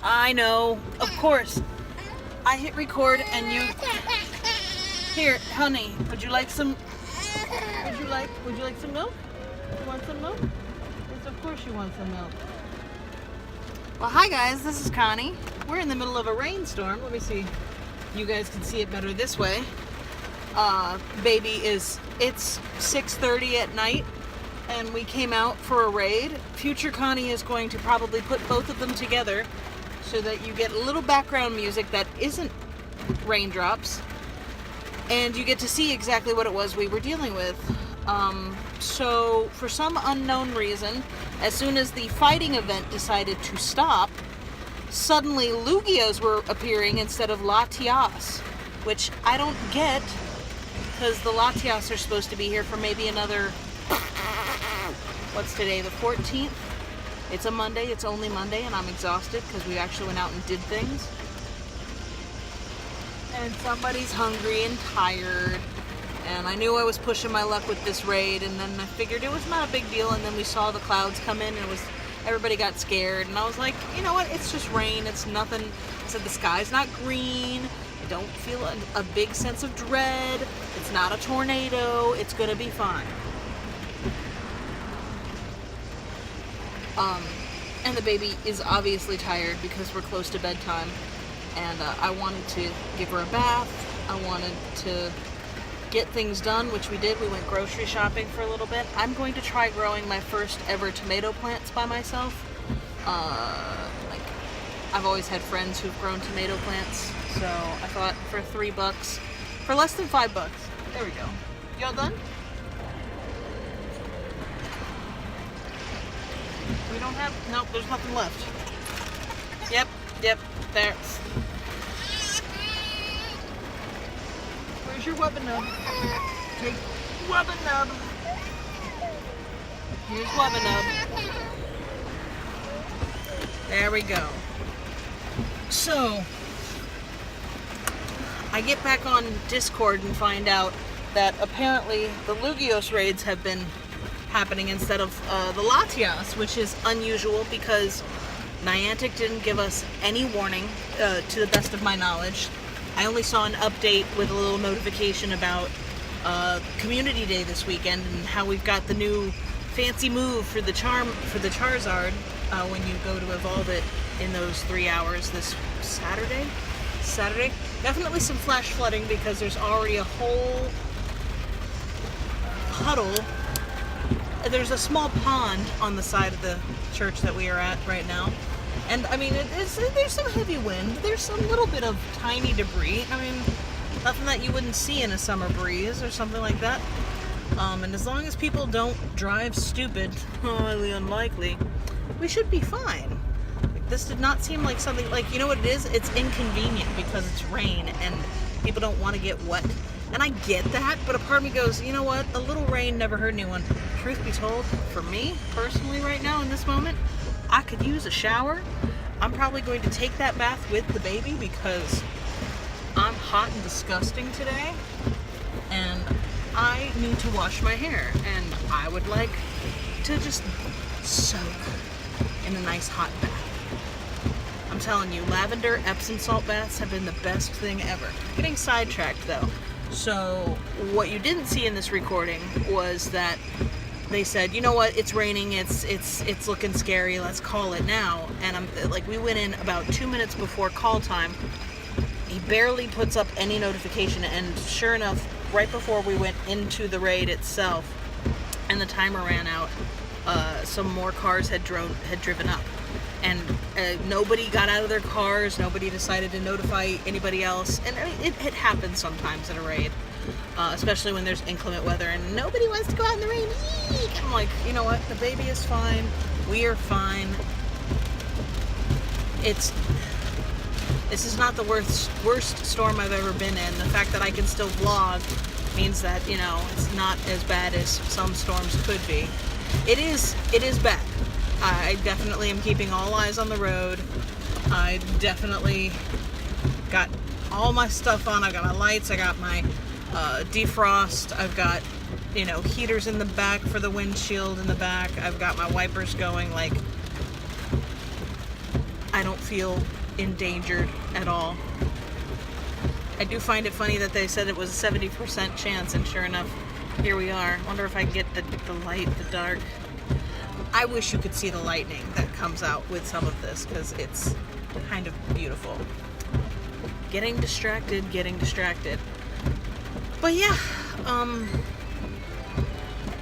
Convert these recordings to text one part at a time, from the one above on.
I know, of course. I hit record and you... Here, honey, would you like some... Would you like some milk? You want some milk? Yes, of course you want some milk. Well, hi guys, this is Connie. We're in the middle of a rainstorm. Let me see. You guys can see it better this way. It's 6:30 at night and we came out for a raid. Future Connie is going to probably put both of them together so that you get a little background music that isn't raindrops and you get to see exactly what it was we were dealing with. So for some unknown reason, as soon as the fighting event decided to stop, suddenly Lugias were appearing instead of Latias, which I don't get, because the Latias are supposed to be here for maybe another, what's today, the 14th? It's a Monday, it's only Monday, and I'm exhausted because we actually went out and did things. And somebody's hungry and tired, and I knew I was pushing my luck with this raid, and then I figured it was not a big deal, and then we saw the clouds come in, and everybody got scared, and I was like, you know what, it's just rain, it's nothing. I said, the sky's not green, I don't feel a big sense of dread, it's not a tornado, it's gonna be fine. And the baby is obviously tired because we're close to bedtime, and I wanted to give her a bath, I wanted to get things done, which we did. We went grocery shopping for a little bit. I'm going to try growing my first ever tomato plants by myself. I've always had friends who've grown tomato plants, so I thought for $3, for less than $5. There we go. Y'all done? We don't have, nope, there's nothing left. Yep, there. Where's your weapon nub? Take weapon nub. Here's weapon nub. There we go. So, I get back on Discord and find out that apparently the Lugios raids have been happening instead of the Latias, which is unusual because Niantic didn't give us any warning, to the best of my knowledge. I only saw an update with a little notification about Community Day this weekend and how we've got the new fancy move for the Charizard when you go to evolve it in those 3 hours this Saturday. Definitely some flash flooding because there's already a whole puddle. There's a small pond on the side of the church that we are at right now. And I mean, there's some heavy wind. There's some little bit of tiny debris. I mean, nothing that you wouldn't see in a summer breeze or something like that. And as long as people don't drive stupid, highly unlikely, we should be fine. This did not seem like something, like, you know what it is? It's inconvenient because it's rain and people don't want to get wet. And I get that, but a part of me goes, you know what? A little rain never hurt anyone. Truth be told, for me, personally, right now in this moment, I could use a shower. I'm probably going to take that bath with the baby because I'm hot and disgusting today. And I need to wash my hair. And I would like to just soak in a nice hot bath. I'm telling you, lavender Epsom salt baths have been the best thing ever. Getting sidetracked though. So what you didn't see in this recording was that they said, you know what, it's raining, it's looking scary, let's call it now. And we went in about 2 minutes before call time. He barely puts up any notification, and sure enough, right before we went into the raid itself and the timer ran out, some more cars had driven up. And nobody got out of their cars, nobody decided to notify anybody else, and it happens sometimes in a raid, especially when there's inclement weather and nobody wants to go out in the rain. Eek! I'm like, you know what, the baby is fine, we are fine. This is not the worst storm I've ever been in. The fact that I can still vlog means that, you know, it's not as bad as some storms could be. It is bad. I definitely am keeping all eyes on the road. I definitely got all my stuff on. I got my lights, I got my defrost, I've got, you know, heaters in the back for the windshield in the back. I've got my wipers going. Like, I don't feel endangered at all. I do find it funny that they said it was a 70% chance, and sure enough, here we are. Wonder if I can get the light, the dark. I wish you could see the lightning that comes out with some of this, because it's kind of beautiful. Getting distracted. But yeah,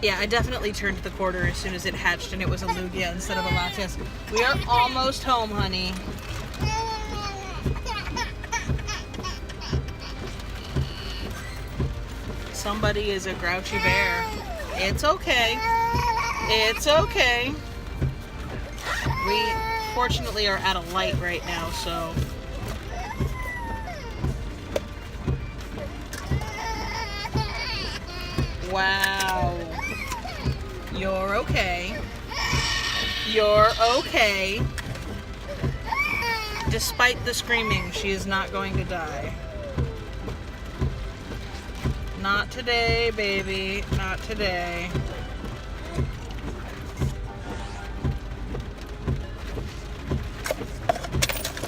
yeah, I definitely turned the quarter as soon as it hatched and it was a Lugia instead of a Latias. We are almost home, honey. Somebody is a grouchy bear. It's okay. It's okay. We fortunately are at a light right now, so... Wow. You're okay. You're okay. Despite the screaming, she is not going to die. Not today, baby. Not today.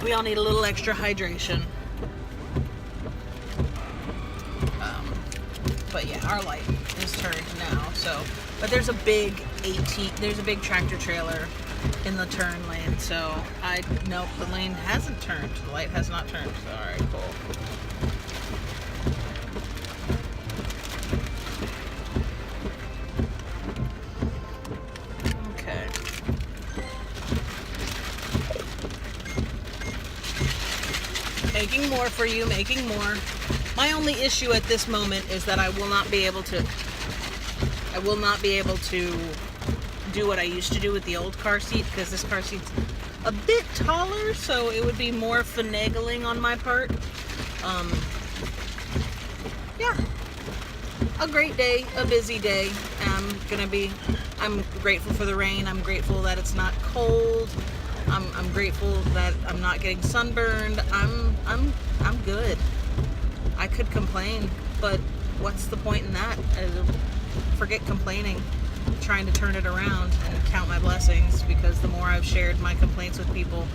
We all need a little extra hydration. But yeah, our light is turned now, so. But there's a big tractor trailer in the turn lane, so nope, the lane hasn't turned. The light has not turned, so alright, cool. Okay. Making more for you, making more. My only issue at this moment is that I will not be able to do what I used to do with the old car seat, because this car seat's a bit taller, so it would be more finagling on my part. Yeah. A great day, a busy day. I'm grateful for the rain. I'm grateful that it's not cold. I'm grateful that I'm not getting sunburned. I'm good. I could complain, but what's the point in that? Forget complaining. I'm trying to turn it around and count my blessings, because the more I've shared my complaints with people,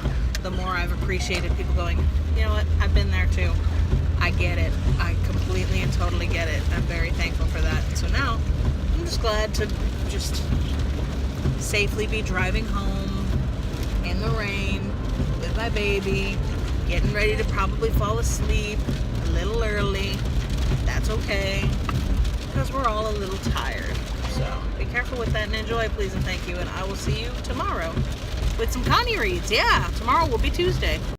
the more I've appreciated people going, you know what, I've been there too. I get it. I completely and totally get it. I'm very thankful for that. And so now, I'm just glad to just safely be driving home in the rain with my baby, getting ready to probably fall asleep a little early. That's okay, because we're all a little tired. So be careful with that and enjoy, please and thank you. And I will see you tomorrow with some Connie reads. Yeah, tomorrow will be Tuesday.